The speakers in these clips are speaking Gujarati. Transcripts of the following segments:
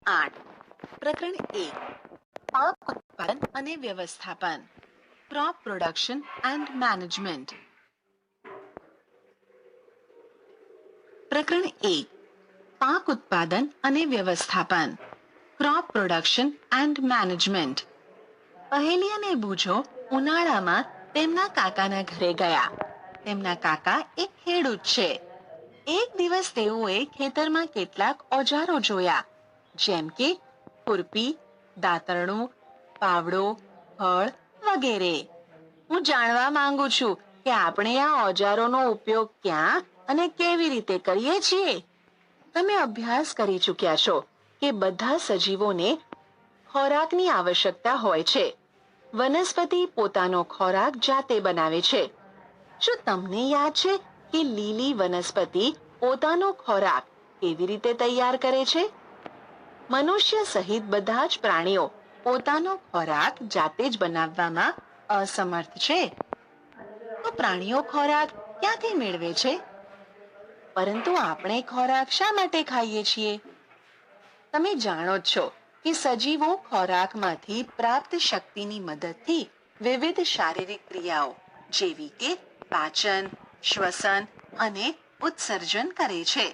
8 પ્રકરણ 1 પાક ઉત્પાદન અને વ્યવસ્થાપન ક્રોપ પ્રોડક્શન એન્ડ મેનેજમેન્ટ પ્રકરણ 1 પાક ઉત્પાદન અને વ્યવસ્થાપન ક્રોપ પ્રોડક્શન એન્ડ મેનેજમેન્ટ પહેલી અને બૂજો ઉનાળામાં તેમના કાકાના ઘરે ગયા. તેમના કાકા એક ખેડૂત છે. એક દિવસ તેઓએ ખેતરમાં કેટલાક ઓજારો જોયા, જેમ કે ખુરપી, દાતરણું, પાવડો, હળ વગેરે. હું જાણવા માંગુ છું કે આપણે આ ઓજારોનો ઉપયોગ ક્યાં અને કેવી રીતે કરીએ છીએ. તમે અભ્યાસ કરી ચૂક્યા છો કે બધા સજીવોને ખોરાકની આવશ્યકતા હોય છે. વનસ્પતિ પોતાનો ખોરાક જાતે બનાવે છે. શું તમને યાદ છે કે લીલી વનસ્પતિ પોતાનો ખોરાક કેવી રીતે તૈયાર કરે છે? મનુષ્ય સહિત બધા જ પ્રાણીઓ પોતાનો ખોરાક જાતે જ બનાવવામાં અસમર્થ છે. તો પ્રાણીઓ ખોરાક ક્યાંથી મેળવે છે? પરંતુ આપણે ખોરાક શા માટે ખાઈએ છીએ? તમે જાણો જ છો કે સજીવો ખોરાકમાંથી પ્રાપ્ત શક્તિની મદદથી વિવિધ શારીરિક ક્રિયાઓ જેવી કે પાચન, શ્વસન અને ઉત્સર્જન કરે છે.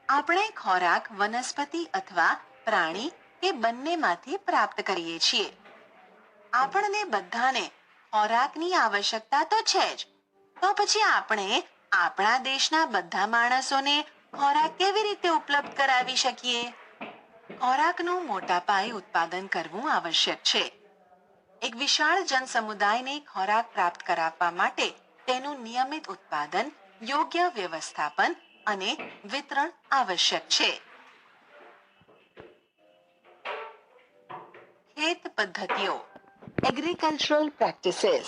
આપણે ખોરાક વનસ્પતિ અથવા પ્રાણી કે બંનેમાંથી પ્રાપ્ત કરીએ છીએ. આપણને બધાને ખોરાકની આવશ્યકતા તો છે જ. તો પછી આપણે આપણા દેશના બધા માણસોને ખોરાક કેવી રીતે ઉપલબ્ધ કરાવી શકીએ? ખોરાકનું મોટા પાયે ઉત્પાદન કરવું આવશ્યક છે. એક વિશાળ જનસમુદાયને ખોરાક પ્રાપ્ત કરાવવા માટે તેનું નિયમિત ઉત્પાદન, યોગ્ય વ્યવસ્થાપન અને વિતરણ આવશ્યક છે. ખેત પદ્ધતિઓ એગ્રીકલ્ચરલ પ્રેક્ટિસીસ.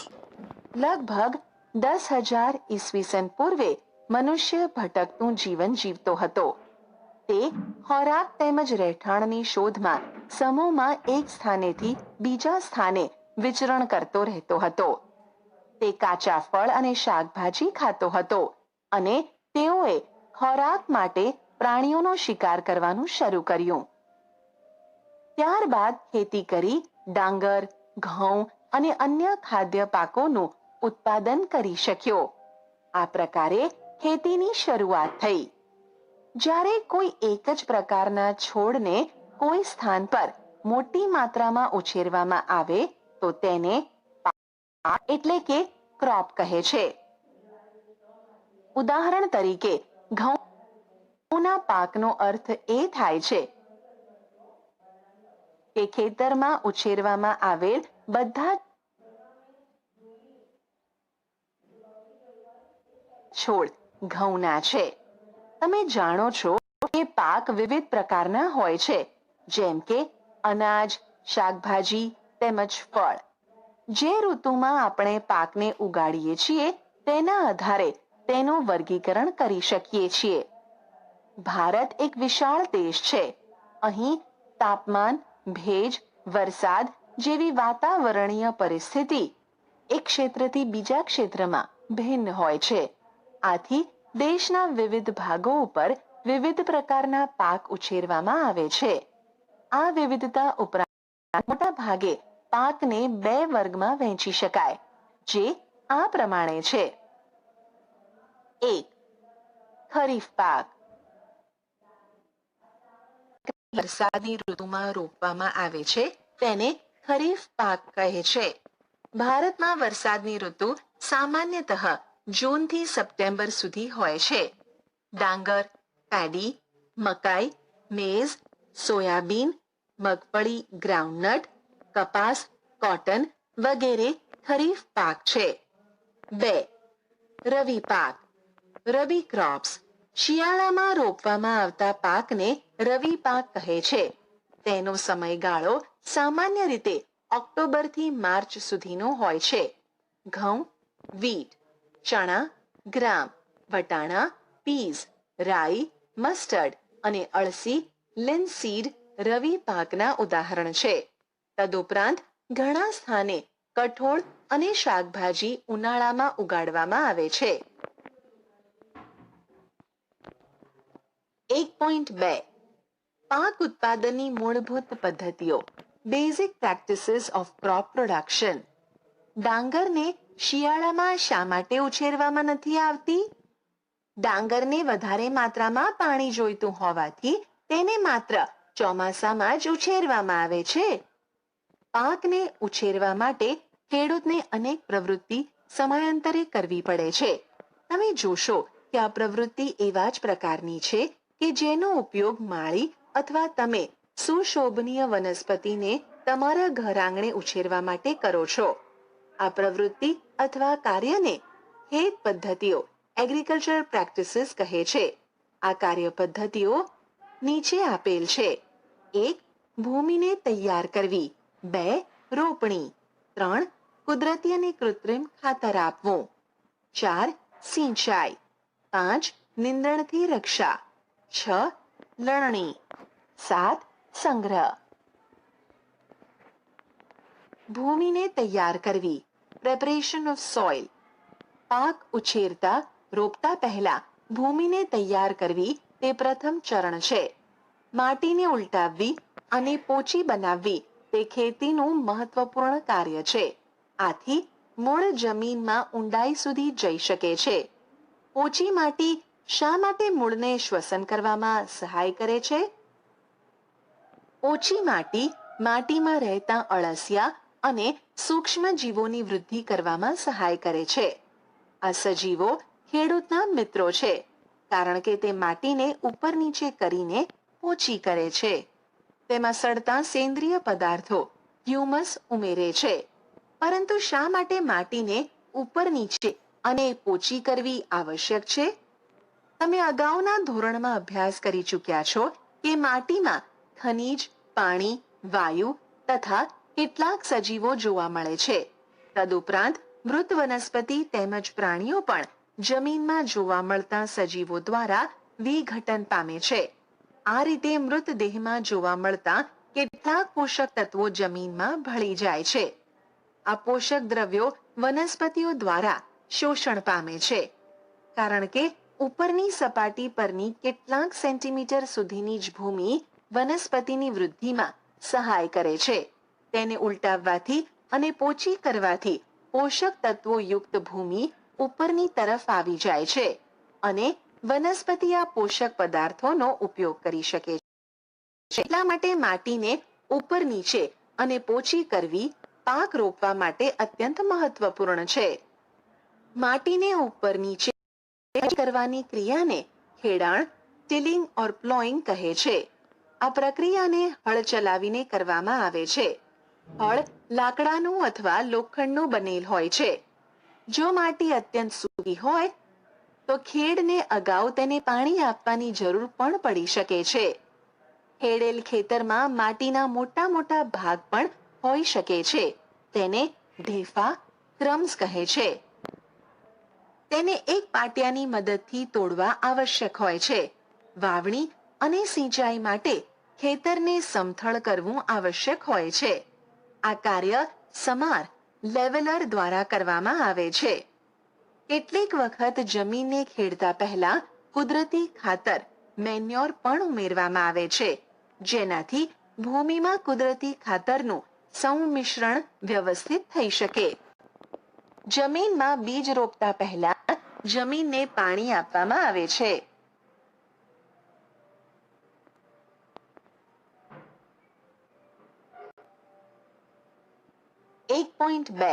લગભગ 10,000 ઈસવીસન પૂર્વે મનુષ્ય ભટકતું જીવન જીવતો હતો. તે ખોરાક તેમજ રહેઠાણની શોધમાં સમૂહમાં એક સ્થાનેથી બીજા સ્થાને વિચરણ કરતો રહેતો હતો. તે કાચા ફળ અને શાકભાજી ખાતો હતો અને તેઓએ ખોરાક માટે પ્રાણીઓનો શિકાર કરવાનું શરૂ કર્યું. ત્યારબાદ ખેતી કરી ડાંગર, ઘઉં અને અન્ય ખાદ્ય પાકોનું ઉત્પાદન કરી શક્યો. આ પ્રકારે ખેતીની શરૂઆત થઈ. જ્યારે કોઈ એક જ પ્રકારના છોડને કોઈ સ્થાન પર મોટી માત્રામાં ઉછેરવામાં આવે તો તેને પાક એટલે કે ક્રોપ કહે છે. ઉદાહરણ તરીકે ઘઉંના પાકનો અર્થ એ થાય છે કે ખેતરમાં ઉછેરવામાં આવેલ બધા છોડ ઘઉંના છે. તમે જાણો છો કે પાક વિવિધ પ્રકારના હોય છે, જેમ કે અનાજ, શાકભાજી તેમજ ફળ. જે ઋતુમાં આપણે પાકને ઉગાડીએ છીએ તેના આધારે તેનું વર્ગીકરણ કરી શકીએ છીએ. ભારત એક વિશાળ દેશ છે. અહીં તાપમાન, ભેજ, વરસાદ જેવી વાતાવરણીય પરિસ્થિતિ એક ક્ષેત્રથી બીજા ક્ષેત્રમાં ભિન્ન હોય છે. આથી દેશના વિવિધ ભાગો ઉપર વિવિધ પ્રકારના પાક ઉછેરવામાં આવે છે. આ વિવિધતા ઉપરાંત મોટા ભાગે પાકને બે વર્ગમાં વહેંચી શકાય, જે આ પ્રમાણે છે. 1. ખરીફ પાક. વરસાદની ઋતુમાં રોપવામાં આવે છે તેને ખરીફ પાક કહે છે. ભારતમાં વરસાદની ઋતુ સામાન્યતઃ જૂનથી સપ્ટેમ્બર સુધી હોય છે. ડાંગર, પેડી, મકાઈ, મેઝ, સોયાબીન, મગફળી, ગ્રાઉન્ડનટ, કપાસ, કોટન વગેરે ખરીફ પાક છે. 2. રવિ પાક. રવિ ક્રોપ્સ. શિયાળામાં રોપવામાં આવતા પાકને રવિ પાક કહે છે. તેનો સમયગાળો સામાન્ય રીતે ઓક્ટોબરથી માર્ચ સુધીનો હોય છે. ઘઉં, વીટ, ચણા, ગ્રામ, વટાણા, પીઝ, રાઈ, મસ્ટર્ડ અને અળસી, લિનસીડ રવિ પાકના ઉદાહરણ છે. તદુપરાંત ઘણા સ્થાને કઠોળ અને શાકભાજી ઉનાળામાં ઉગાડવામાં આવે છે. 1.2 પાક ઉત્પાદનની મૂળભૂત પદ્ધતિઓ, basic practices of crop production. ડાંગરને શિયાળામાં શા માટે ઉછેરવામાં નથી આવતી? ડાંગરને વધારે માત્રામાં પાણી જોઈતું હોવાથી તેને માત્ર ચોમાસામાં જ ઉછેરવામાં આવે છે. પાકને ઉછેરવા માટે ખેડૂતને અનેક પ્રવૃત્તિ સમયાંતરે કરવી પડે છે. તમે જોશો કે આ પ્રવૃત્તિ એવા જ પ્રકારની છે કે જેનો ઉપયોગ માળી અથવા તમે સુશોભનીય વનસ્પતિને તમારા ઘર આંગણે ઉછેરવા માટે કરો છો. આ પ્રવૃત્તિ અથવા કાર્યને ખેત પદ્ધતિઓ, એગ્રીકલ્ચર પ્રેક્ટિસીસ કહે છે. આ કાર્ય પદ્ધતિઓ નીચે આપેલ છે. 1. ભૂમિને તૈયાર કરવી. 2. રોપણી. 3. કુદરતી અને કૃત્રિમ ખાતર આપવું. 4. સિંચાઈ. 5. નિંદણથી રક્ષા. 6. લણણી. 7. સંગ્રહ. ભૂમિને તૈયાર કરવી. Preparation of soil. પાક ઉછેરતા રોપતા પહેલા ભૂમિને તૈયાર કરવી તે પ્રથમ ચરણ છે. માટીને ઉલટાવવી અને પોચી બનાવવી તે ખેતીનું મહત્વપૂર્ણ કાર્ય છે. આથી મૂળ જમીનમાં ઊંડાઈ સુધી જઈ શકે છે. પોચી માટી શા માટે મૂળને શ્વસન કરવામાં સહાય કરે છે? ઓછી માટી માટીમાં રહેતા અળસિયા અને સૂક્ષ્મ જીવોની વૃદ્ધિ કરવામાં સહાય કરે છે. આ સજીવો ખેડૂતના મિત્રો છે, કારણ કે તે માટીને ઉપર નીચે કરીને પોચી કરે છે. તેમાં સડતા સેન્દ્રિય પદાર્થો હ્યુમસ ઉમેરે છે. પરંતુ શા માટે માટીને ઉપર નીચે અને પોચી કરવી આવશ્યક છે? તમે અગાઉના ધોરણમાં અભ્યાસ કરી ચૂક્યા છો કે માટીમાં ખનિજ, પાણી, વાયુ તથા કેટલાક સજીવો જોવા મળે છે. તદુપરાંત મૃત વનસ્પતિ તેમજ પ્રાણીઓ પણ જમીનમાં જોવા મળતા સજીવો દ્વારા વિઘટન પામે છે. આ રીતે મૃતદેહમાં જોવા મળતા કેટલાક પોષક તત્વો જમીનમાં ભળી જાય છે. આ પોષક દ્રવ્યો વનસ્પતિઓ દ્વારા શોષણ પામે છે, કારણ કે ઉપરની સપાટી પરની કેટલાક સેન્ટીમીટર સુધીની જ ભૂમિ વનસ્પતિની વૃદ્ધિમાં સહાય કરે છે. તેને ઉલટાવવાથી અને પોચી કરવાથી પોષક તત્વો યુક્ત ભૂમિ ઉપરની તરફ આવી જાય છે અને વનસ્પતિ આ પોષક પદાર્થોનો ઉપયોગ કરી શકે છે. એટલા માટે માટીને ઉપર નીચે અને પોચી કરવી પાક રોપવા માટે અત્યંત મહત્વપૂર્ણ છે. માટીને ઉપર નીચે કરવાની ક્રિયાને ખેડાણ, ટિલિંગ ઓર પ્લોઈંગ કહે છે. આ પ્રક્રિયાને હળ ચલાવીને કરવામાં આવે છે. હળ લાકડાનું અથવા લોખંડનું બનેલ હોય છે. જો માટી અત્યંત સૂકી હોય તો ખેડને અગાઉ તેને પાણી આપવાની જરૂર પણ પડી શકે છે. ખેડેલ ખેતરમાં માટીના મોટા મોટા ભાગ પણ હોઈ શકે છે. તેને ઢેફા, ક્રમ્સ કહે છે. તેને એક પાટિયાની મદદથી તોડવા આવશ્યક હોય છે. વાવણી અને સિંચાઈ માટે ખેતરને સમથળ કરવું આવશ્યક હોય છે. આ કાર્ય સમાર, લેવલર દ્વારા કરવામાં આવે છે. કેટલીક વખત જમીનને ખેડતા પહેલા કુદરતી ખાતર, મેન્યોર પણ ઉમેરવામાં આવે છે, જેનાથી ભૂમિમાં કુદરતી ખાતરનું સંમિશ્રણ વ્યવસ્થિત થઈ શકે. જમીનમાં બીજ રોપતા પહેલા જમીનને પાણી આપવામાં આવે છે. એક પોઈન્ટ 2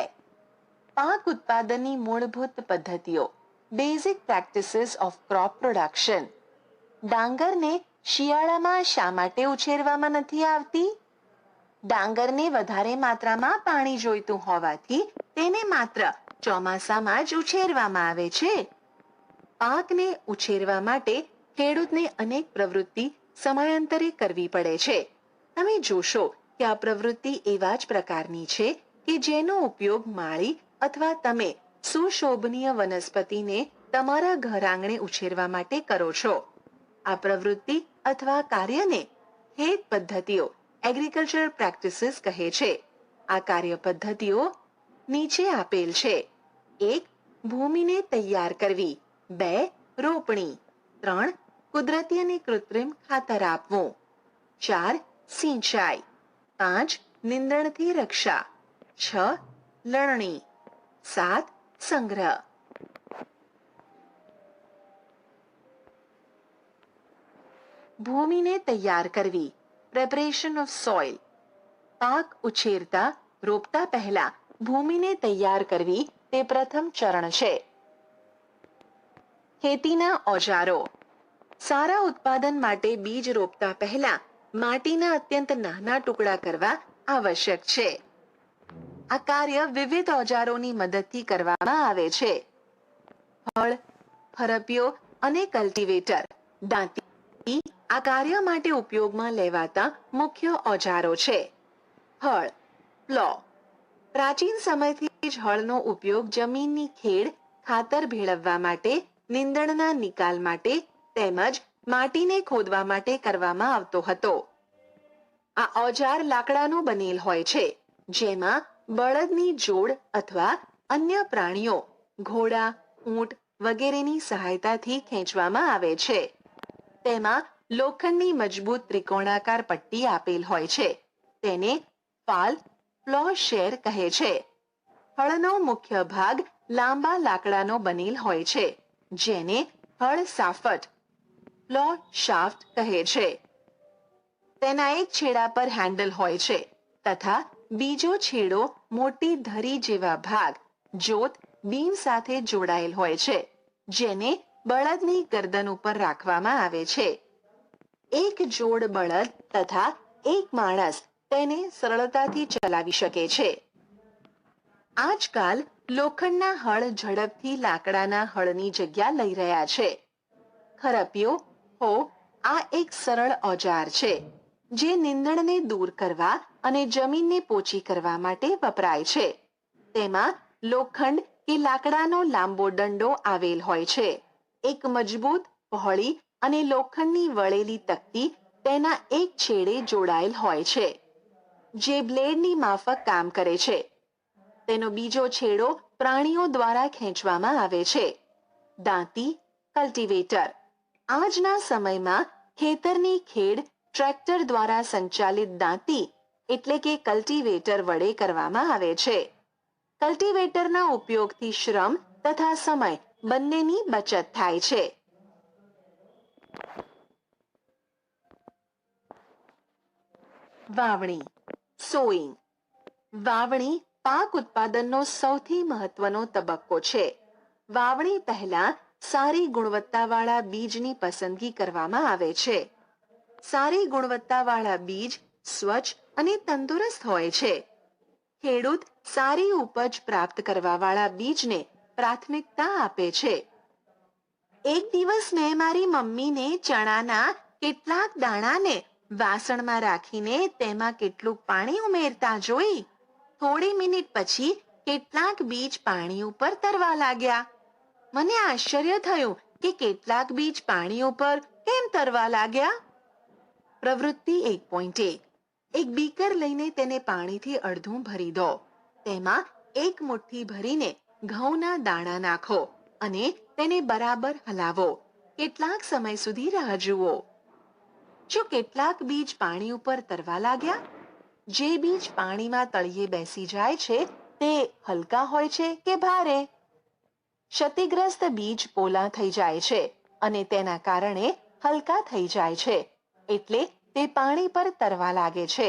પાક ઉત્પાદનની મૂળભૂત પદ્ધતિઓ, basic practices of crop production. ડાંગરને શિયાળામાં શા માટે ઉછેરવામાં નથી આવતી? ડાંગરને વધારે માત્રામાં પાણી જોઈતું હોવાથી તેને માત્ર ચોમાસામાં જ ઉછેરવામાં આવે છે. પાકને ઉછેરવા માટે ખેડૂતને અનેક પ્રવૃત્તિ સમયાંતરે કરવી પડે છે. તમે જોશો કે આ પ્રવૃત્તિ એવા જ પ્રકારની છે કે જેનો ઉપયોગ માળી અથવા તમે સુશોભનીય વનસ્પતિને તમારા ઘર આંગણે ઉછેરવા માટે કરો છો. આ પ્રવૃત્તિ અથવા કાર્યને ખેત પદ્ધતિઓ, એગ્રીકલ્ચર પ્રેક્ટિસીસ કહે છે. આ કાર્ય પદ્ધતિઓ નીચે આપેલ છે. 1. ભૂમિને તૈયાર કરવી. 2. રોપણી. 3. કુદરતી અને કૃત્રિમ ખાતર આપવું. 4 સિંચાઈ, 5 નિંદણથી રક્ષા, 6 લણણી, 7 સંગ્રહ. ભૂમિને તૈયાર કરવી, પ્રેપરેશન ઓફ સોઇલ. પાક ઉછેરતા રોપતા પહેલા ભૂમિને તૈયાર કરવી તે પ્રથમ ચરણ છે. ખેતીના ઓજારો. સારા ઉત્પાદન માટે બીજ રોપતા પહેલા માટીના અત્યંત નાના ટુકડા કરવા આવશ્યક છે. આ કાર્ય વિવિધ ઓજારોની મદદથી કરવામાં આવે છે. હળ, હરપિયો અને કલ્ટિવેટર, દાંતી આ કાર્ય માટે ઉપયોગમાં લેવાતા મુખ્ય ઓજારો છે. હળ, પ્લો. પ્રાચીન સમયથી જ હળનો ઉપયોગ જમીનની ખેડ, ખાતર ભેળવવા માટે, નીંદણના નિકાલ માટે તેમજ માટીને ખોદવા માટે કરવામાં આવતો હતો. આ ઓજાર લાકડાનું બનેલ હોય છે, જેમાં બળદની જોડ અથવા અન્ય પ્રાણીઓ, ઘોડા, ઊંટ વગેરેની સહાયતાથી ખેંચવામાં આવે છે. તેમાં લોખંડની મજબૂત ત્રિકોણાકાર પટ્ટી આપેલ હોય છે. તેને ફાલ પ્લોશેર કહે છે. હળનો મુખ્ય ભાગ લાંબા લાકડાનો બનેલ હોય છે, જેને હળ સાફટ પ્લો શાફ્ટ કહે છે. તેના એક છેડા પર હેન્ડલ હોય છે તથા બીજો છેડો મોટી ધરી જેવા ભાગ, જોત, બીમ સાથે જોડાયેલ હોય છે, જેને બળદની ગરદન ઉપર રાખવામાં આવે છે. એક જોડ બળદ તથા એક માણસ તેને સરળતાથી ચલાવી શકે છે. આજકાલ લોખંડના હળ ઝડપથી લાકડાના હળની જગ્યા લઈ રહ્યા છે. ખરપિયો હો આ એક સરળ ઓજાર છે, જે નીંદણને દૂર કરવા અને જમીનને પોચી કરવા માટે વપરાય છે. તેમાં લોખંડ કે લાકડાનો લાંબો દંડો આવેલ હોય છે. એક મજબૂત, પહોળી અને લોખંડની વળેલી તકતી તેના એક છેડે જોડાયેલ હોય છે, જે બ્લેડની માફક કામ કરે છે. તેનો બીજો છેડો પ્રાણીઓ દ્વારા ખેંચવામાં આવે છે. દાંતી, કલ્ટિવેટર. આજના સમયમાં ખેતરની ખેડ ટ્રેક્ટર દ્વારા સંચાલિત દાંતી એટલે કે કલ્ટિવેટર વડે કરવામાં આવે છે. કલ્ટિવેટરના ઉપયોગથી શ્રમ તથા સમય બંનેની બચત થાય છે. વાવણી, સોઈંગ. વાવણી પાક ઉત્પાદનનો સૌથી મહત્વનો તબક્કો છે. વાવણી પહેલા સારી ગુણવત્તાવાળા બીજની પસંદગી કરવામાં આવે છે. સારી ગુણવત્તાવાળા બીજ સ્વચ્છ અને તંદુરસ્ત હોય છે. ખેડૂત સારી ઉપજ પ્રાપ્ત કરવાવાળા બીજને પ્રાથમિકતા આપે છે. એક દિવસ મેં મારી મમ્મીને ચણાના કેટલાક દાણાને વાસણમાં રાખીને તેમાં કેટલું પાણી ઉમેરતા જોઈ. થોડી મિનિટ પછી કેટલાક બીજ પાણી ઉપર તરવા લાગ્યા. મને આશ્ચર્ય થયું કે કેટલાક બીજ પાણી ઉપર કેમ તરવા લાગ્યા. પ્રવૃત્તિ 1.1. એક બીકર લઈને તેને પાણીથી અડધું ભરી દો. તેમાં એક મુઠ્ઠી ભરીને ઘઉંના દાણા નાખો અને તેને બરાબર હલાવો. કેટલાક સમય સુધી રાહ જુઓ. જો કેટલાક બીજ પાણી ઉપર તરવા લાગ્યા, જે બીજ પાણીમાં તળિયે બેસી જાય છે તે હલકા હોય છે કે ભારે? ક્ષતિગ્રસ્ત બીજ પોલા થઈ જાય છે અને તેના કારણે હલકા થઈ જાય છે, એટલે તે પાણી પર તરવા લાગે છે.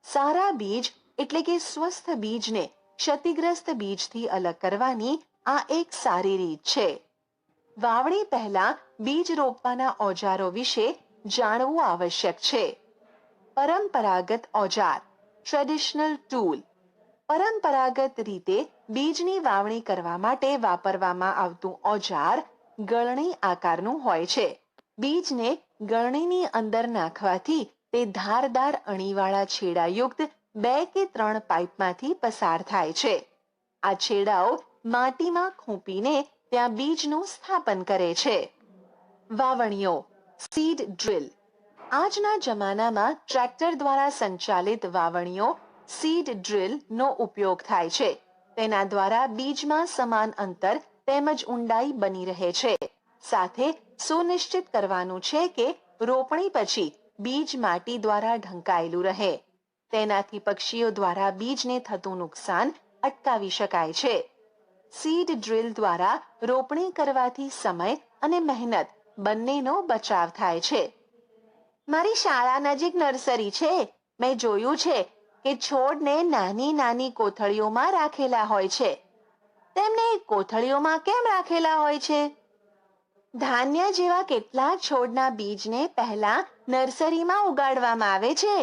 સારા બીજ એટલે કે સ્વસ્થ બીજને ક્ષતિગ્રસ્ત બીજથી અલગ કરવાની આ એક સારી રીત છે. વાવણી પહેલા બીજ રોપવાના ઓજારો વિશે જાણવું આવશ્યક છે. પરંપરાગત ઓજાર, ટ્રેડિશનલ ટૂલ. પરંપરાગત રીતે બીજની વાવણી કરવા માટે વાપરવામાં આવતું ઓજાર ગળણી આકારનું હોય છે. બીજને ગળણીની અંદર નાખવાથી તે ધારદાર અણીવાળા છેડાયુક્ત 2 કે 3 પાઇપમાંથી પસાર થાય છે. આ છેડાઓ માટીમાં ખૂંપીને ત્યાં બીજનું સ્થાપન કરે છે. વાવણીઓ, સીડ ડ્રીલ. આજના જમાનામાં ટ્રેક્ટર દ્વારા સંચાલિત વાવણીઓ સીડ ડ્રીલ નો ઉપયોગ થાય છે. તેના દ્વારા બીજમાં સમાન અંતર તેમજ ઊંડાઈ બની રહે છે. સાથે સુનિશ્ચિત કરવાનું છે કે રોપણી પછી બીજ માટી દ્વારા ઢંકાયેલું રહે. તેનાથી પક્ષીઓ દ્વારા બીજને થતું નુકસાન અટકાવી શકાય છે. સીડ ડ્રીલ દ્વારા રોપણી કરવાથી સમય અને મહેનત બંનેનો બચાવ થાય છે. મારી શાળા નજીક નર્સરી છે. મેં જોયું છે કે છોડને નાની નાની કોથળીઓમાં રાખેલા હોય છે. તેમને કોથળીઓમાં કેમ રાખેલા હોય છે? ધાન્ય જેવા કેટલાક છોડના બીજને પહેલા નર્સરીમાં ઉગાડવામાં આવે છે.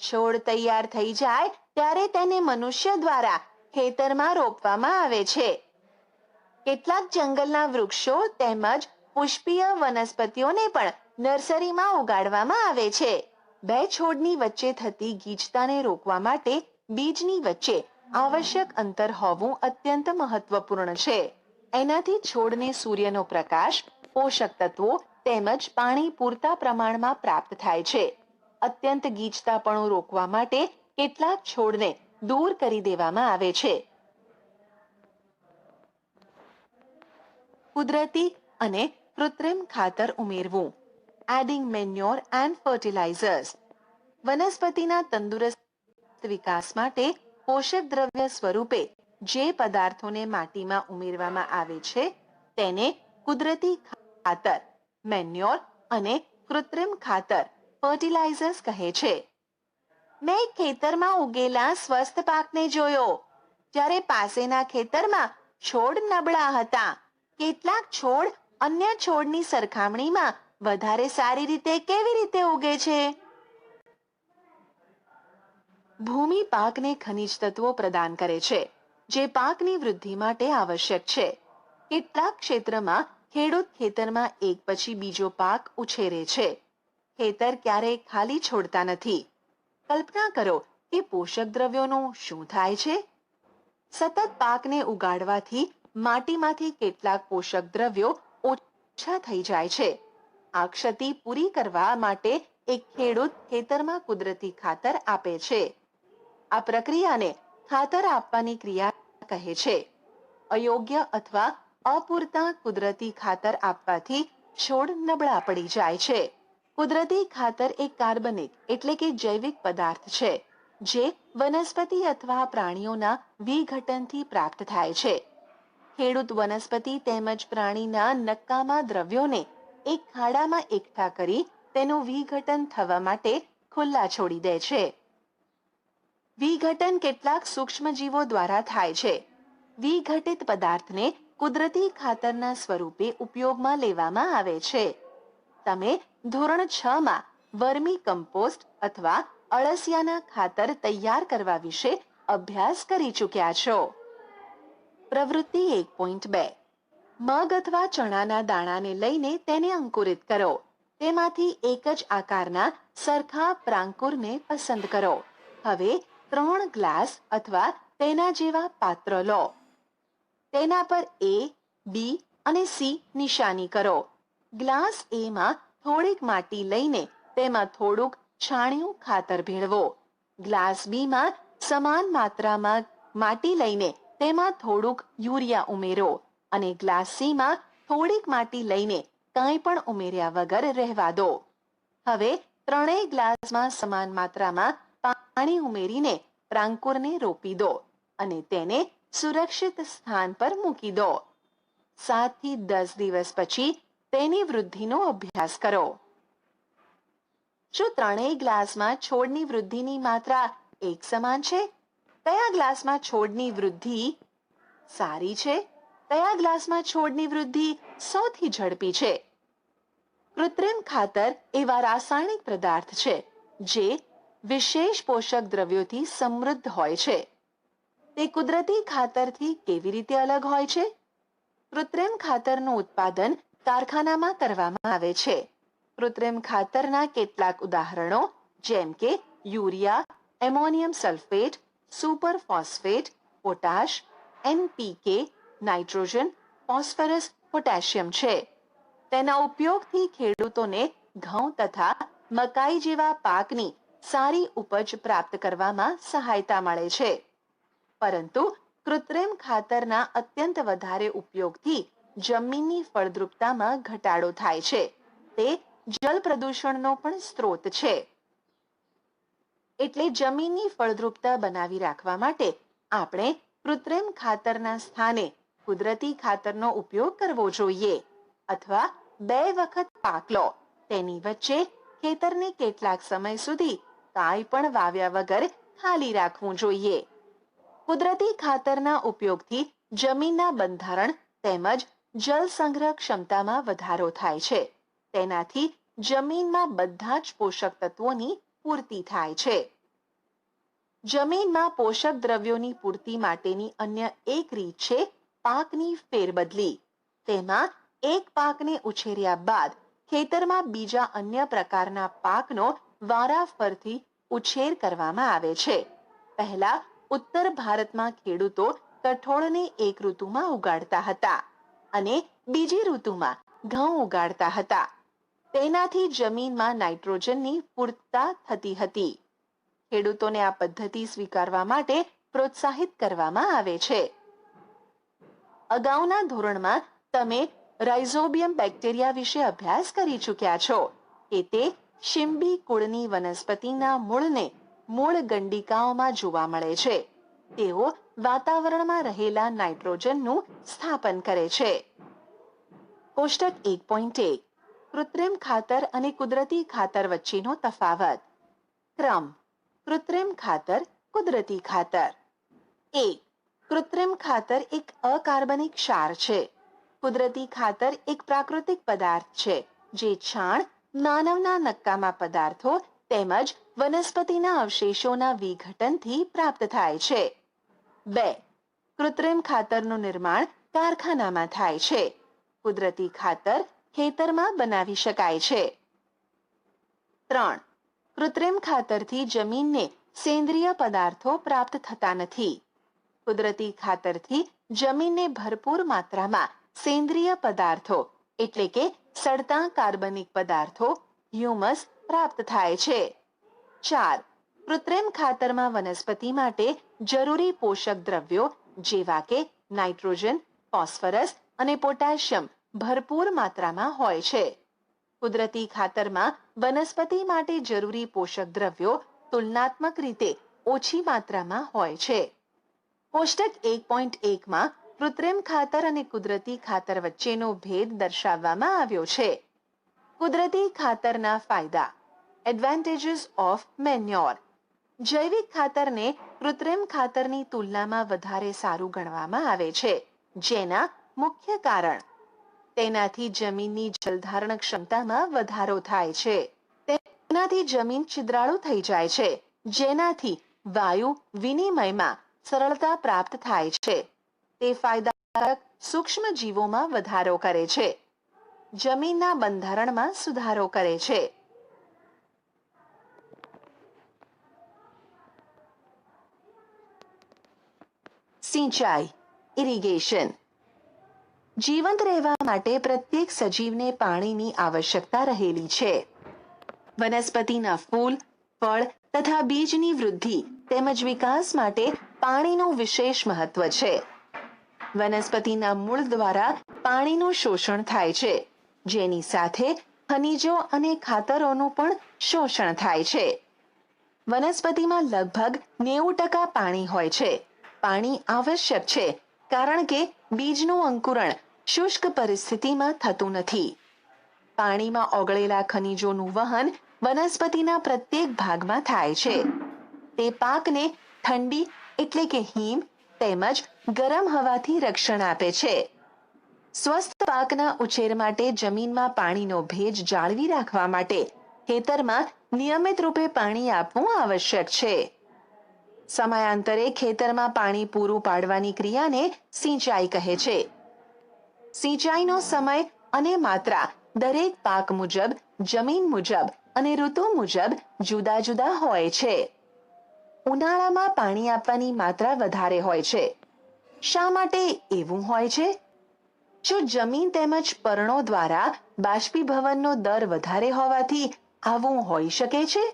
છોડ તૈયાર થઈ જાય ત્યારે તેને મનુષ્ય દ્વારા ખેતરમાં રોપવામાં આવે છે. કેટલાક જંગલના વૃક્ષો તેમજ પુષ્પીય વનસ્પતિઓને પણ નર્સરીમાં ઉગાડવામાં આવે છે. બે છોડની વચ્ચે થતી ગીચતાને રોકવા માટે બીજની વચ્ચે આવશ્યક અંતર હોવું અત્યંત મહત્વપૂર્ણ છે. એનાથી છોડને સૂર્યનો પ્રકાશ, પોષક તત્વો તેમજ પાણી પૂરતા પ્રમાણમાં પ્રાપ્ત થાય છે. અત્યંત ગીચતાપણું રોકવા માટે કેટલાક છોડને દૂર કરી દેવામાં આવે છે. કુદરતી અને કૃત્રિમ ખાતર ઉમેરવું. Adding manure and fertilisers. વનસ્પતિના તંદુરસ્ત વિકાસ માટે પોષક દ્રવ્ય સ્વરૂપે જે પદાર્થોને માટીમાં ઉમેરવામાં આવે છે તેને કુદરતી ખાતર, મેન્યોર અને કૃત્રિમ ખાતર, ફર્ટિલાઇઝર્સ કહે છે. મેં એક ખેતરમાં ઉગેલા સ્વસ્થ પાકને જોયો, જ્યારે પાસેના ખેતરમાં છોડ નબળા હતા. કેટલાક છોડ અન્ય છોડની સરખામણીમાં વધારે સારી રીતે કેવી રીતે ઉગે છે? ભૂમિ પાકને ખનિજ તત્વો પ્રદાન કરે છે, જે પાકની વૃદ્ધિ માટે આવશ્યક છે. કેટલાક ક્ષેત્રમાં ખેડૂત ખેતરમાં એક પછી બીજો પાક ઉછેરે છે. ખેતર ક્યારેય ખાલી છોડતા નથી. કલ્પના કરો કે પોષક દ્રવ્યોનું શું થાય છે? સતત પાકને ઉગાડવાથી માટીમાંથી કેટલાક પોષક દ્રવ્યો ઓછા થઈ જાય છે. આ ક્ષતિ પૂરી કરવા માટે એક ખેડૂત ખેતરમાં કુદરતી ખાતર આપે છે. આ પ્રક્રિયાને ખાતર આપવાની ક્રિયા કહે છે. અયોગ્ય અથવા અપૂરતા કુદરતી ખાતર આપવાથી છોડ નબળા પડી જાય છે. કુદરતી ખાતર એક કાર્બનિક એટલે કે જૈવિક પદાર્થ છે, જે વનસ્પતિ અથવા પ્રાણીઓના વિઘટનથી પ્રાપ્ત થાય છે. ખેડૂત વનસ્પતિ તેમજ પ્રાણીના નકામા દ્રવ્યોને એક ખાડામાં એકઠા કરી તેનું વિઘટન થવા માટે ખુલ્લા છોડી દે છે. વિઘટન કેટલાક સૂક્ષ્મજીવો દ્વારા થાય છે. વિઘટિત પદાર્થને કુદરતી ખાતરના સ્વરૂપે ઉપયોગમાં લેવામાં આવે છે. તમે ધોરણ 6 માં વર્મી કમ્પોસ્ટ અથવા અળસિયાના ખાતર તૈયાર કરવા વિશે અભ્યાસ કરી ચૂક્યા છો. પ્રવૃત્તિ 1.2. મગ અથવા ચણાના દાણાને લઈને તેને અંકુરિત કરો. તેમાંથી એક જ આકારના સરખા પ્રાંકુરને પસંદ કરો. હવે 3 ગ્લાસ અથવા તેના જેવા પાત્ર લો. તેના પર A, B અને C નિશાની કરો. ગ્લાસ A માં થોડીક માટી લઈને તેમાં થોડુંક છાણિયું ખાતર ભેળવો. ગ્લાસ B માં સમાન માત્રામાં માટી લઈને તેમાં થોડુંક યુરિયા ઉમેરો અને ગ્લાસ C માં થોડીક માટી લઈને કાંઈ પણ ઉમેર્યા વગર રહેવા દો. હવે ત્રણેય ગ્લાસમાં સમાન માત્રામાં પાણી ઉમેરીને પ્રાંકુરને રોપી દો અને તેને સુરક્ષિત સ્થાન પર મૂકી દો. 7 થી 10 દિવસ પછી તેની વૃદ્ધિનો અભ્યાસ કરો. શું ત્રણેય ગ્લાસમાં છોડની વૃદ્ધિની માત્રા એક સમાન છે? કયા ગ્લાસમાં છોડની વૃદ્ધિ સારી છે? કયા ગ્લાસમાં છોડની વૃદ્ધિ સૌથી ઝડપી છે? કૃત્રિમ ખાતર એવા રાસાયણિક પદાર્થ છે જે વિશેષ પોષક દ્રવ્યોથી સમૃદ્ધ હોય છે. તે કુદરતી ખાતરથી કેવી રીતે અલગ હોય છે? કૃત્રિમ ખાતરનું ઉત્પાદન કારખાનામાં કરવામાં આવે છે. કૃત્રિમ ખાતરના કેટલાક ઉદાહરણો જેમ કે urea, ammonium sulphate, super phosphate, potash, NPK, nitrogen, phosphorus, potassium છે. તેના ઉપયોગથી ખેડૂતોને ઘઉં તથા મકાઈ જેવા પાકની સારી ઉપજ પ્રાપ્ત કરવામાં સહાયતા મળે છે. પરંતુ કૃત્રિમ ખાતરના અત્યંત વધારે ઉપયોગથી જમીનની ફળદ્રુપતામાં ઘટાડો થાય છે. તે જળ પ્રદૂષણનો પણ સ્ત્રોત છે. એટલે જમીનની ફળદ્રુપતા બનાવી રાખવા માટે આપણે કૃત્રિમ ખાતરના સ્થાને કુદરતી ખાતરનો ઉપયોગ કરવો જોઈએ. અથવા 2 વખત પાક લો, તેની વચ્ચે ખેતરને કેટલાક સમય સુધી કાંઈ પણ વાવ્યા વગર ખાલી રાખવું જોઈએ. કુદરતી ખાતરના ઉપયોગથી જમીનના બંધારણ તેમજ જળ સંગ્રહ ક્ષમતામાં વધારો થાય છે. તેનાથી જમીનમાં બધા જ પોષક તત્વોની પૂર્તિ થાય છે. જમીનમાં પોષક દ્રવ્યોની પૂર્તિ માટેની અન્ય એક રીત છે પાકની ફેરબદલી. તેમાં એક પાકને ઉછેર્યા બાદ ખેતરમાં બીજા અન્ય પ્રકારના પાકનો વારાફરતી ઉછેર કરવામાં આવે છે. પહેલા ઉત્તર ભારતમાં ખેડૂતો કઠોળને એક ઋતુમાં ઉગાડતા હતા અને બીજી ઋતુમાં ઘઉં ઉગાડતા હતા. તેનાથી જમીનમાં નાઇટ્રોજનની પૂર્તતા થતી હતી. ખેડૂતોને આ પદ્ધતિ સ્વીકારવા માટે પ્રોત્સાહિત કરવામાં આવે છે. અગાઉના ધોરણમાં તમે રાઇઝોબિયમ બેક્ટેરિયા વિશે અભ્યાસ કરી ચૂક્યા છો કે તે શિંબી કુળની વનસ્પતિના મૂળને મૂળ ગંડિકાઓમાં જોવા મળે છે. તેઓ વાતાવરણમાં રહેલા નાઇટ્રોજનનું સ્થાપન કરે છે. કોષ્ટક 1.1 કૃત્રિમ ખાતર અને કુદરતી ખાતર વચ્ચેનો તફાવત. ક્રમ: કૃત્રિમ ખાતર, કુદરતી ખાતર. 1. કૃત્રિમ ખાતર એક અકાર્બનિક ક્ષાર છે. કુદરતી ખાતર એક પ્રાકૃતિક પદાર્થ છે જે છાણ, માનવના નક્કામાં પદાર્થો તેમજ વનસ્પતિના અવશેષોના વિઘટનથી પ્રાપ્ત થાય છે. 2. કૃત્રિમ ખાતરનું નિર્માણ કારખાનામાં થાય છે. કુદરતી ખાતર ખેતરમાં બનાવી શકાય છે. 3. કૃત્રિમ ખાતરથી જમીનને સેન્દ્રિય પદાર્થો પ્રાપ્ત થતા નથી. કુદરતી ખાતરથી જમીનને ભરપૂર માત્રામાં સેન્દ્રિય પદાર્થો એટલે કે સડતા કાર્બનિક પદાર્થો હ્યુમસ પ્રાપ્ત થાય છે. 4. કૃત્રિમ ખાતરમાં વનસ્પતિ માટે જરૂરી પોષક દ્રવ્યો જેવા કે નાઇટ્રોજન, ફોસ્ફરસ અને પોટેશિયમ ભરપૂર માત્રામાં હોય છે. કુદરતી ખાતરમાં વનસ્પતિ માટે જરૂરી પોષક દ્રવ્યો તુલનાત્મક રીતે ઓછી માત્રામાં હોય છે. કોષ્ટક 1.1 માં કૃત્રિમ ખાતર અને કુદરતી ખાતર વચ્ચેનો ભેદ દર્શાવવામાં આવ્યો છે. કુદરતી ખાતરના ફાયદા. Advantages of manure. જૈવિક ખાતરને કૃત્રિમ ખાતરની તુલનામાં વધારે સારું ગણવામાં આવે છે. જેના મુખ્ય કારણ: તેનાથી જમીનની જલધારણ ક્ષમતામાં વધારો થાય છે. તેનાથી જમીન છિદ્રાળુ થઈ જાય છે, જેનાથી વાયુ વિનિમયમાં સરળતા પ્રાપ્ત થાય છે. તે ફાયદાકારક સૂક્ષ્મ જીવોમાં વધારો કરે છે. જમીનના બંધારણમાં સુધારો કરે છે. સિંચાઈ, ઇરિગેશન. જીવંત રહેવા માટે પ્રત્યેક સજીવને પાણીની આવશ્યકતા રહેલી છે. વનસ્પતિના ફૂલ, ફળ તથા બીજની વૃદ્ધિ તેમજ વિકાસ માટે પાણીનું વિશેષ મહત્વ છે. વનસ્પતિના મૂળ દ્વારા પાણીનું શોષણ થાય છે, જેની સાથે ખનિજો અને ખાતરોનું પણ શોષણ થાય છે. વનસ્પતિમાં લગભગ 90% પાણી હોય છે. પાણી આવશ્યક છે કારણ કે બીજનું અંકુરણ શુષ્ક પરિસ્થિતિમાં થતું નથી. પાણીમાં ઓગળેલા ખનિજોનું વહન વનસ્પતિના પ્રત્યેક ભાગમાં થાય છે. તે પાકને ઠંડી એટલે કે હિમ તેમજ ગરમ હવાથી રક્ષણ આપે છે. સ્વસ્થ પાકના ઉછેર માટે જમીનમાં પાણીનો ભેજ જાળવી રાખવા માટે ખેતરમાં નિયમિત રૂપે પાણી આપવું આવશ્યક છે. સમયાંતરે ખેતરમાં પાણી પૂરું પાડવાની ક્રિયાને સિંચાઈ કહે છે. સિંચાઈનો સમય અને માત્રા દરેક પાક મુજબ, જમીન મુજબ અને ઋતુ મુજબ જુદા જુદા હોય છે. ઉનાળામાં પાણી આપવાની માત્રા વધારે હોય છે. શા માટે એવું હોય છે? શું જમીન તેમજ પર્ણો દ્વારા બાષ્પીભવનનો દર વધારે હોવાથી આવું હોઈ શકે છે?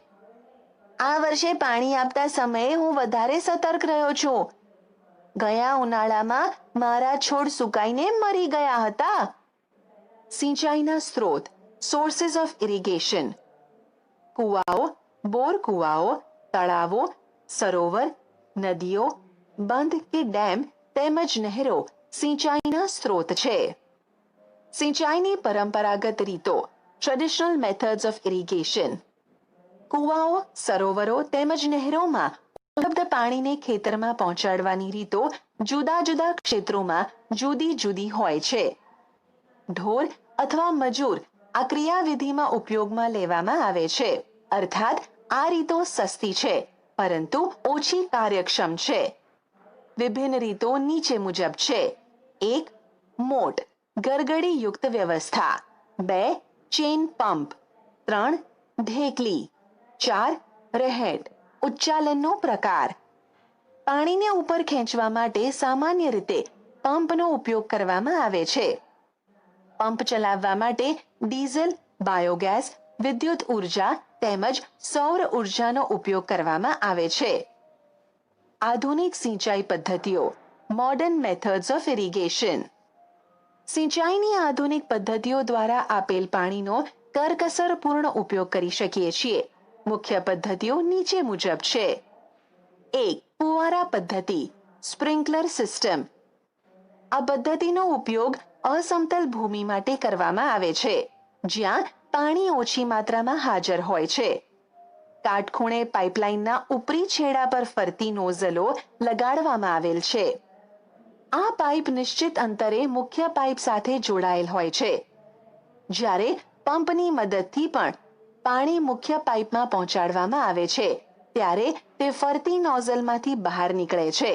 આ વર્ષે પાણી આપતા સમયે હું વધારે સતર્ક રહ્યો છું. ગયા ઉનાળામાં મારા છોડ સુકાઈને મરી ગયા હતા. સિંચાઈના સ્ત્રોત. Sources of irrigation. કુવાઓ, બોર કુવાઓ, તળાવો, સરોવર, નદીઓ, બંધ કે ડેમ તેમજ નહેરો સિંચાઈના સ્ત્રોત છે. સિંચાઈની પરંપરાગત રીતો, ટ્રેડિશનલ મેથડ્સ ઓફ ઇરિગેશન. કુવાઓ, સરોવરો તેમજ નહેરોમાં ઉપલબ્ધ પાણીને ખેતરમાં પહોંચાડવાની રીતો જુદા જુદા ક્ષેત્રોમાં જુદી જુદી હોય છે. ઢોર અથવા મજૂર આ ક્રિયાવિધિમાં ઉપયોગમાં લેવામાં આવે છે. અર્થાત આ રીતો સસ્તી છે પરંતુ ઓછી કાર્યક્ષમ છે. વિભિન્ન રીતો નીચે મુજબ છે. 1. મોટ ગરગડી યુક્ત વ્યવસ્થા. 2. Chain pump. 3. ઢેકલી. 4. રહેટ ઉચ્ચાલનનો પ્રકાર. પાણીને ઉપર ખેંચવા માટે સામાન્ય રીતે પંપનો ઉપયોગ કરવામાં આવે છે. પંપ ચલાવવા માટે ડીઝલ, બાયોગેસ, વિદ્યુત ઉર્જા તેમજ સૌર ઉર્જાનો ઉપયોગ કરવામાં આવે છે. આધુનિક સિંચાઈ પદ્ધતિઓ, મોડર્ન મેથડ્સ ઓફ ઇરિગેશન. સિંચાઈની આધુનિક પદ્ધતિઓ દ્વારા આપેલ પાણીનો કરકસરપૂર્ણ ઉપયોગ કરી શકીએ છીએ. મુખ્ય પદ્ધતિઓ નીચે મુજબ છે. 1. ફુવારા પદ્ધતિ, સ્પ્રિંકલર સિસ્ટમ. આ પદ્ધતિનો ઉપયોગ અસમતલ ભૂમિ માટે કરવામાં આવે છે જ્યાં પાણી ઓછી માત્રામાં હાજર હોય છે. કાટખૂણે પાઇપલાઇનના ઉપરી છેડા પર ફરતી નોઝલો લગાડવામાં આવેલ છે. આ પાઇપ નિશ્ચિત અંતરે મુખ્ય પાઇપ સાથે જોડાયેલ હોય છે. જ્યારે પંપની મદદથી પણ પાણી મુખ્ય પાઇપમાં પહોંચાડવામાં આવે છે ત્યારે તે ફરતી નોઝલમાંથી બહાર નીકળે છે.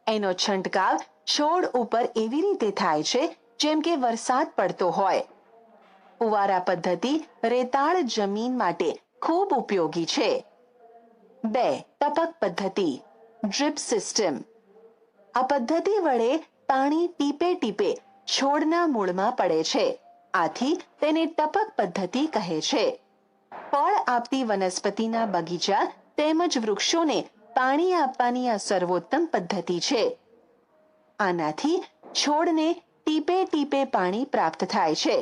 એનો છંટકાવ છોડ ઉપર એવી રીતે થાય છે જેમ કે વરસાદ પડતો હોય. ફુવારા પદ્ધતિ રેતાળ જમીન માટે ખૂબ ઉપયોગી છે. 2. ટપક પદ્ધતિ, ડ્રીપ સિસ્ટમ. આ પદ્ધતિ વડે પાણી ટીપે ટીપે છોડના મૂળમાં પડે છે. આથી તેને ટપક પદ્ધતિ કહે છે. ફળ આપતી વનસ્પતિના બગીચા તેમજ વૃક્ષોને પાણી આપવાની આ સર્વોત્તમ પદ્ધતિ છે. આનાથી છોડને ટીપે ટીપે પાણી પ્રાપ્ત થાય છે.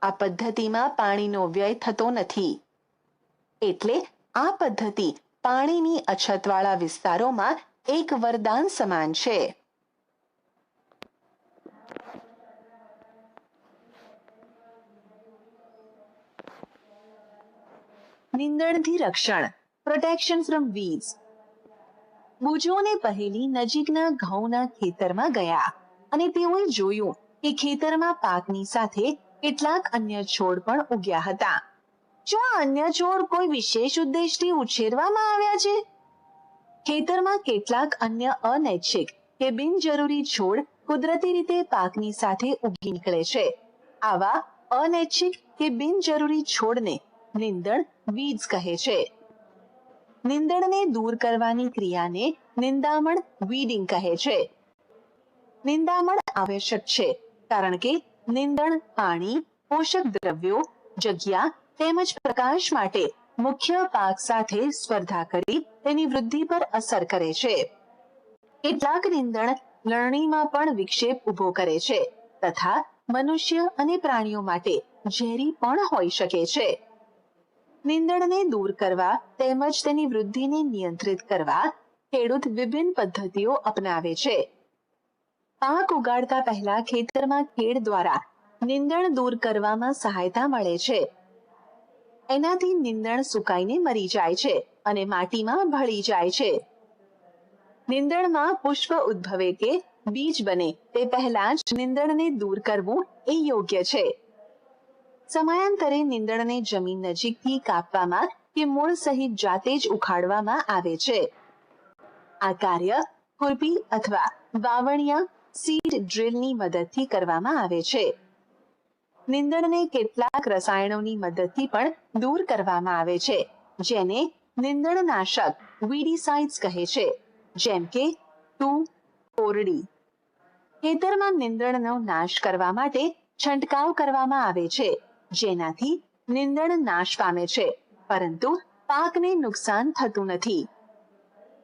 આ પદ્ધતિમાં પાણીનો વ્યય થતો નથી. એટલે આ પદ્ધતિ પાણીની અછતવાળા વિસ્તારોમાં એક વરદાન સમાન છે. નીંદણથી રક્ષણ, પ્રોટેક્શન ફ્રોમ વીડ્સ. બુજોને પહેલી નજીકના ઘઉંના ખેતરમાં ગયા અને તેઓએ જોયું કે ખેતરમાં પાકની સાથે કેટલાક અન્ય છોડ પણ ઉગ્યા હતા. જો આ અન્ય છોડ કોઈ વિશેષ ઉદ્દેશથી ઉછેરવામાં આવ્યા છે? ખેતરમાં કેટલાક અન્ય અનૈચ્છિક કે બિનજરૂરી છોડ કુદરતી રીતે પાકની સાથે ઉગી નીકળે છે. આવા અનૈચ્છિક કે બિનજરૂરી છોડને નિંદણ, વીડ્સ કહે છે. નિંદણને દૂર કરવાની ક્રિયાને નિંદામણ, વીડિંગ કહે છે. નિંદામણ આવશ્યક છે કારણ કે નિંદણ પાણી, પોષક દ્રવ્યો, જગ્યા તેમજ પ્રકાશ માટે મુખ્ય પાક સાથે સ્પર્ધા કરી તેની વૃદ્ધિ પર અસર કરે છે. કેટલાક નિંદણ લણણીમાં પણ વિક્ષેપ ઊભો કરે છે તથા મનુષ્ય અને પ્રાણીઓ માટે ઝેરી પણ હોઈ શકે છે. નિંદણને દૂર કરવા તેમજ તેની વૃદ્ધિને નિયંત્રિત કરવા ખેડૂત વિભિન્ન પદ્ધતિઓ અપનાવે છે. પાક ઉગાડતા પહેલા ખેતરમાં ખેડ દ્વારા નિંદણ દૂર કરવામાં સહાયતા મળે છે. એનાથી નિંદણ સુકાઈને મરી જાય છે અને માટીમાં ભળી જાય છે. નિંદણમાં પુષ્પ ઉદ્ભવે કે બીજ બને તે પહેલા જ નિંદણને દૂર કરવું એ યોગ્ય છે. સમયાંતરે નિંદણને જમીન નજીકથી કાપવામાં કે મૂળ સહિત જાતે જ ઉખાડવામાં આવે છે. આ કાર્ય ખુરપી અથવા વાવણિયા સીડ ડ્રીલની મદદથી કરવામાં આવે છે. નિંદણને કેટલાક રસાયણોની મદદથી પણ દૂર કરવામાં આવે છે જેને નિંદણનાશક વીડીસાઇડ્સ કહે છે, જેમ કે 2,4-D. ખેતરમાં નિંદણનો નાશ કરવા માટે છંટકાવ કરવામાં આવે છે જેનાથી નિંદણ નાશ પામે છે પરંતુ પાકને નુકસાન થતું નથી.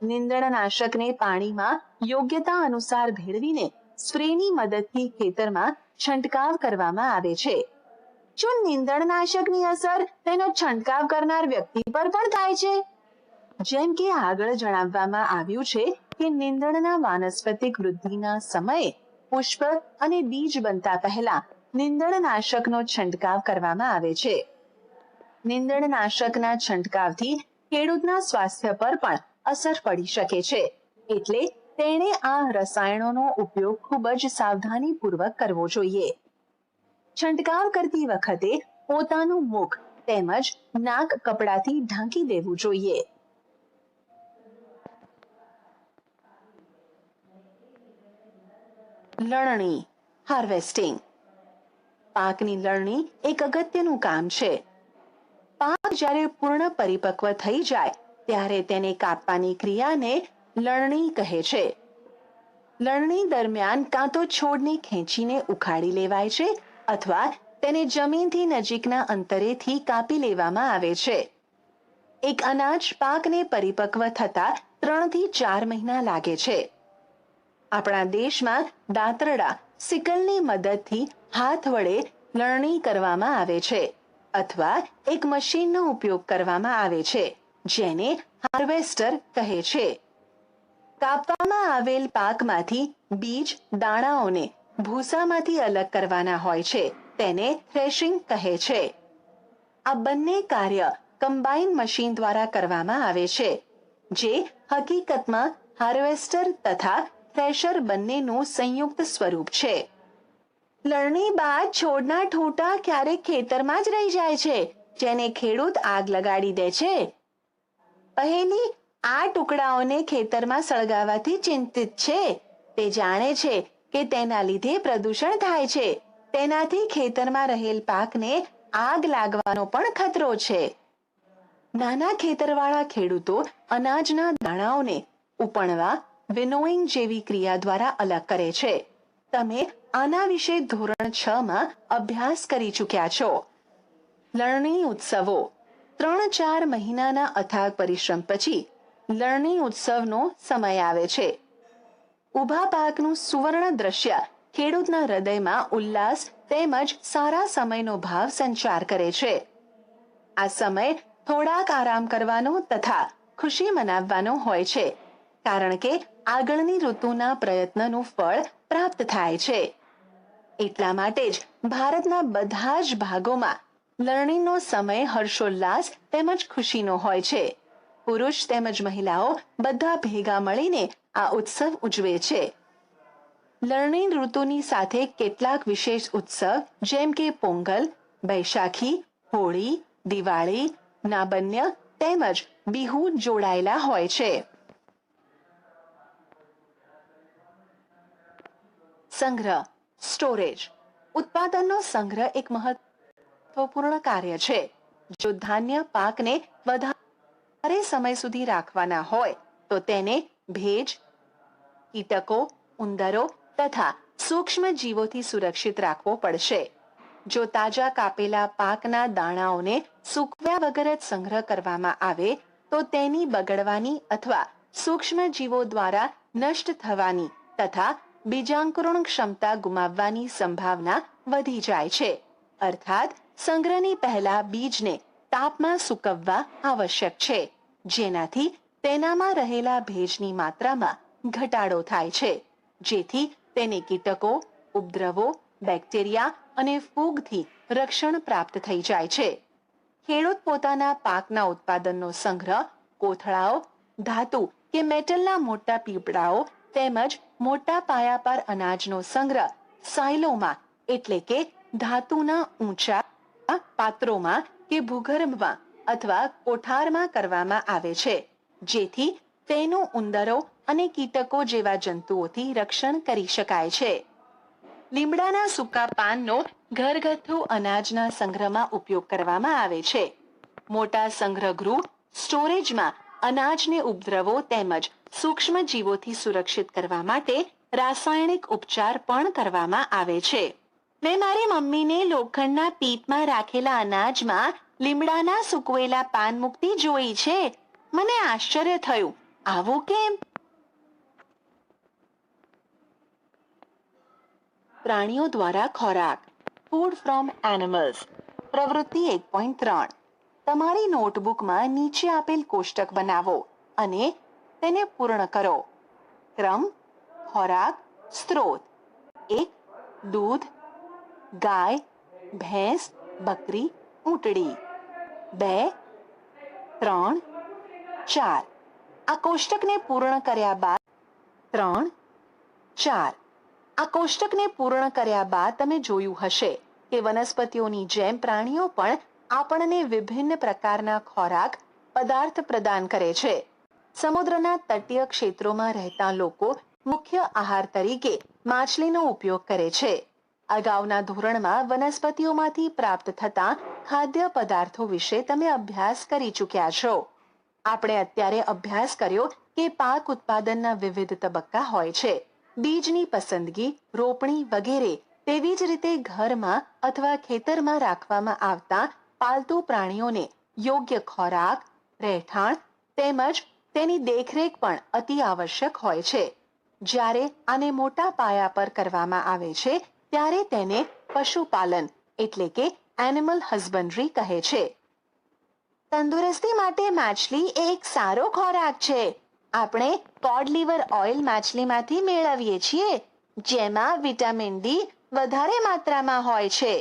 નિંદણનાશકને પાણીમાં યોગ્યતા અનુસાર ભેળવીને સ્પ્રેની મદદથી ખેતરમાં છંટકાવ કરવામાં આવે છે. શું નીંદણનાશકની અસર તેનો છંટકાવ કરનાર વ્યક્તિ પર પણ થાય છે? જેમ કે આગળ જણાવવામાં આવ્યું છે કે નીંદણના વાનસ્પતિક વૃદ્ધિના સમયે પુષ્પ અને બીજ બનતા પહેલા નીંદણનાશકનો છંટકાવ કરવામાં આવે છે. નીંદણનાશકના છંટકાવથી ખેડૂતના સ્વાસ્થ્ય પર પણ અસર પડી શકે છે, એટલે તેણે આ રસાયણોનો ઉપયોગ ખૂબ જ સાવધાનીપૂર્વક કરવો જોઈએ. છંટકાવ કરતી વખતે પોતાનું મુખ તેમજ નાક કપડાથી ઢાંકી દેવું જોઈએ. લણણી હાર્વેસ્ટિંગ. પાકની લણણી એક અગત્યનું કામ છે. પાક જ્યારે પૂર્ણ પરિપક્વ થઈ જાય ત્યારે તેને કાપવાની ક્રિયાને લણણી કહે છે. લણણી દરમિયાન કાં તો છોડને ખેંચીને ઉખાડી લેવાય છે અથવા તેને જમીનથી નજીકના અંતરેથી કાપી લેવામાં આવે છે. એક અનાજ પાકને પરિપક્વ થતા 3 થી 4 મહિના લાગે છે. આપણા દેશમાં દાંતરડા સિકલની મદદથી હાથ વડે લણણી કરવામાં આવે છે અથવા એક મશીનનો ઉપયોગ કરવામાં આવે છે જેને હાર્વેસ્ટર કહે છે. કાપવામાં આવેલ પાકમાંથી બીજ દાણાઓને ભૂસામાંથી અલગ કરવાના હોય છે, તેને થ્રેશિંગ કહે છે. આ બંને કાર્ય કમ્બાઈન મશીન દ્વારા કરવામાં આવે છે, જે હકીકતમાં હાર્વેસ્ટર તથા થ્રેશર બંનેનું સંયુક્ત સ્વરૂપ છે. લણણી બાદ છોડના ઠૂંઠા ક્યારેક ખેતરમાં જ રહી જાય છે, જેને ખેડૂત આગ લગાડી દે છે. પહેલી આ ટુકડાઓને ખેતરમાં સળગાવવાથી ચિંતિત છે. તે જાણે છે કે તેના લીધે પ્રદૂષણ થાય છે. તેનાથી ખેતરમાં રહેલ પાકને આગ લાગવાનો પણ ખતરો છે. નાના ખેતરવાળા ખેડૂતો અનાજના દાણાઓને ઉપણવા વિનોઇંગ જેવી ક્રિયા દ્વારા અલગ કરે છે. તમે આના વિશે ધોરણ 6 માં અભ્યાસ કરી ચૂક્યા છો. લણણી ઉત્સવો 3-4 મહિનાના અથાગ પરિશ્રમ પછી લણણી ઉત્સવનો સમય આવે છે. ઊભા પાકનું સુવર્ણ દ્રશ્ય ખેડૂતના હૃદયમાં ઉલ્લાસ તેમજ સારા સમયનો ભાવ સંચાર કરે છે. આ સમય થોડાક આરામ કરવાનો તથા ખુશી મનાવવાનો હોય છે, કારણ કે આગળની ઋતુના પ્રયત્નનું ફળ પ્રાપ્ત થાય છે. એટલા માટે જ ભારતના બધા જ ભાગોમાં લણણીનો સમય હર્ષોલ્લાસ તેમજ ખુશીનો હોય છે. પુરુષ તેમજ મહિલાઓ બધા ભેગા મળીને આ ઉત્સવ ઉજવે છે. લણણી ઋતુની સાથે કેટલાક વિશેષ ઉત્સવ જેમ કે પોંગલ, બૈશાખી, હોળી, દિવાળી, નાબન્ય તેમજ બિહુ જોડાયેલા હોય છે. સંગ્રહ સ્ટોરેજ. ઉત્પાદનનો સંગ્રહ એક મહત્વપૂર્ણ કાર્ય છે. જો ધાન્ય પાકને વધારે સમય સુધી રાખવાના હોય તો તેને ભેજ, કીટકો, ઉંદરો તથા સૂક્ષ્મ જીવોથી સુરક્ષિત રાખવો પડશે. જો તાજા કાપેલા પાકના દાણાઓને સૂકવ્યા વગર જ સંગ્રહ કરવામાં આવે તો તેની બગડવાની અથવા સૂક્ષ્મ જીવો દ્વારા નષ્ટ થવાની તથા બીજાંકુરણ ક્ષમતા ગુમાવવાની સંભાવના વધી જાય છે. અર્થાત સંગ્રહની પહેલા બીજને તાપમાં સૂકવવા આવશ્યક છે, જેનાથી તેનામાં રહેલા ભેજની માત્રામાં ઘટાડો થાય છે, જેથી તેને કીટકો, ઉપદ્રવો, બેક્ટેરિયા અને ફૂગથી રક્ષણ પ્રાપ્ત થઈ જાય છે. ખેડૂત પોતાના પાકના ઉત્પાદનનો સંગ્રહ કોથળાઓ, ધાતુ કે મેટલના મોટા પીપળાઓ તેમજ મોટા પાયા પર અનાજનો સંગ્રહ સાયલોમાં એટલે કે ધાતુના ઊંચા પાત્રોમાં કે ભૂગર્ભમાં અથવા કોઠારમાં કરવામાં આવે છે, જેથી તેનું ઉંદરો અને કીટકો જેવા જંતુઓથી રક્ષણ કરી શકાય છે. લીમડાના સૂકા પાનનો ઘરગથ્થુ અનાજના સંગ્રહમાં ઉપયોગ કરવામાં આવે છે. મોટા સંગ્રહગૃહ સ્ટોરેજમાં અનાજને ઉપદ્રવો તેમજ સૂક્ષ્મ જીવોથી સુરક્ષિત કરવા માટે રાસાયણિક ઉપચાર પણ કરવામાં આવે છે. મેં મારી મમ્મીને લોખંડના પીપમાં રાખેલા અનાજમાં લીમડાના સૂકવેલા પાન મૂકતી જોઈ છે. મને આશ્ચર્ય થયું, આવું કેમ? પ્રાણીઓ દ્વારા ખોરાક. Food from animals. પ્રવૃત્તિ 1.3 તમારી નોટબુકમાં નીચે આપેલ કોષ્ટક બનાવો અને તેને પૂર્ણ કરો. ક્રમ, ખોરાક, સ્ત્રોત. 1. દૂધ, ગાય, ભેંસ, બકરી, ઊંટડી. 2, 3, 4. આ કોષ્ટકને પૂર્ણ કર્યા બાદ 3, 4. આ કોષ્ટકને પૂર્ણ કર્યા બાદ તમે જોયું હશે કે વનસ્પતિઓની જેમ પ્રાણીઓ પણ આપણને વિભિન્ન પ્રકારના ખોરાક પદાર્થ પ્રદાન કરે છે. સમુદ્રના તટીય ક્ષેત્રોમાં રહેતા લોકો મુખ્ય આહાર તરીકે માછલીનો ઉપયોગ કરે છે. અગાઉના ધોરણમાં વનસ્પતિઓમાંથી પ્રાપ્ત થતા ખાદ્ય પદાર્થો વિશે તમે અભ્યાસ કરી ચૂક્યા છો. આપણે અત્યારે અભ્યાસ કર્યો કે પાક ઉત્પાદનના વિવિધ તબક્કા હોય છે. બીજની પસંદગી, રોપણી વગેરે. તેવી જ રીતે ઘરમાં અથવા ખેતરમાં રાખવામાં આવતા પાલતુ પ્રાણીઓને યોગ્ય ખોરાક, રહેઠાણ તેમજ તેની દેખરેખ પણ અતિ આવશ્યક હોય છે. જ્યારે આને મોટા પાયા પર કરવામાં આવે છે ત્યારે તેને પશુપાલન એટલે કે એનિમલ હસબન્ડરી કહે છે. તંદુરસ્તી માટે માછલી એક સારો ખોરાક છે. આપણે કોડ લીવર ઓઇલ માછલીમાંથી મેળવીએ છીએ, જેમાં વિટામિન ડી વધારે માત્રામાં હોય છે.